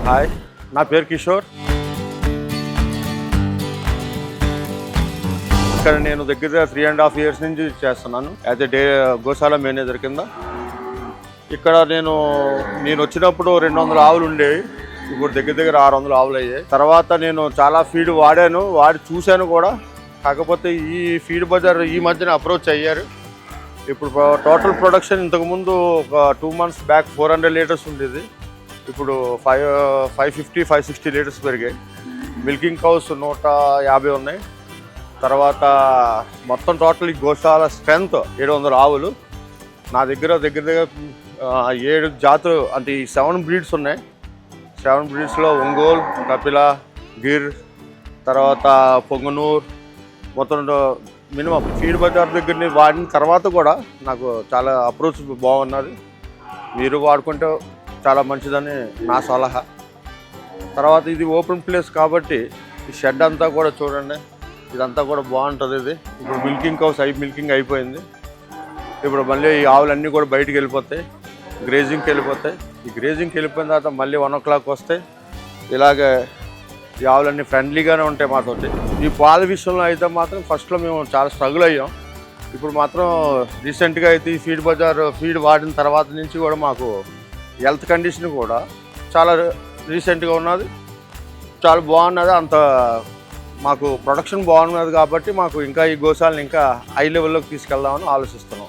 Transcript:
Hi, నా పేరు కిషోర్. ఇక్కడ నేను దగ్గర 3.5 years నుంచి చేస్తున్నాను యాజ్ ఎ గోశాల మేనేజర్ కింద. ఇక్కడ నేను వచ్చినప్పుడు 200 ఆవులు ఉండేవి, ఇప్పుడు దగ్గర 600 ఆవులు అయ్యాయి. తర్వాత నేను చాలా ఫీడ్ వాడి చూశాను కూడా. కాకపోతే ఈ ఫీడ్ బజార్ ఈ మధ్యన అప్రోచ్ అయ్యారు. ఇప్పుడు టోటల్ ప్రొడక్షన్ ఇంతకుముందు ఒక 2 months బ్యాక్ 400 liters ఉండేది, ఇప్పుడు 550-560 liters పెరిగాయి. మిల్కింగ్ కౌస్ 150 ఉన్నాయి. తర్వాత మొత్తం టోటల్ ఈ గోశాల స్ట్రెంత్ 700 ఆవులు. నా దగ్గర 7 జాతులు అంటే ఈ 7 breeds ఉన్నాయి. 7 breedsలో ఒంగోలు, కపిల, గిర్, తర్వాత పొంగనూర్, మొత్తం మినిమం ఫీడ్ బజార్ దగ్గర వాడిన తర్వాత కూడా నాకు చాలా అప్రోచ్ బాగున్నది. మీరు వాడుకుంటే చాలా మంచిదని నా సలహా. తర్వాత ఇది ఓపెన్ ప్లేస్ కాబట్టి ఈ షెడ్ అంతా కూడా చూడండి, ఇదంతా కూడా బాగుంటుంది. ఇది ఇప్పుడు మిల్కింగ్ కౌస్ మిల్కింగ్ అయిపోయింది. ఇప్పుడు మళ్ళీ ఈ ఆవులన్నీ కూడా బయటికి వెళ్ళిపోతాయి, గ్రేజింగ్కి వెళ్ళిపోతాయి. ఈ గ్రేజింగ్కి వెళ్ళిపోయిన తర్వాత మళ్ళీ 1 o'clock వస్తే ఇలాగే ఈ ఆవులన్నీ ఫ్రెండ్లీగానే ఉంటాయి మాతోటి. ఈ పాల విషయంలో అయితే మాత్రం ఫస్ట్లో మేము చాలా స్ట్రగుల్ అయ్యాం. ఇప్పుడు మాత్రం రీసెంట్గా అయితే ఈ ఫీడ్ వాడిన తర్వాత నుంచి కూడా మాకు హెల్త్ కండిషన్ కూడా చాలా రీసెంట్గా ఉన్నది, చాలా బాగున్నది. అంత మాకు ప్రొడక్షన్ బాగున్నది కాబట్టి మాకు ఇంకా ఈ గోశాలను ఇంకా హై లెవెల్లోకి తీసుకెళ్దామని ఆలోచిస్తున్నాం.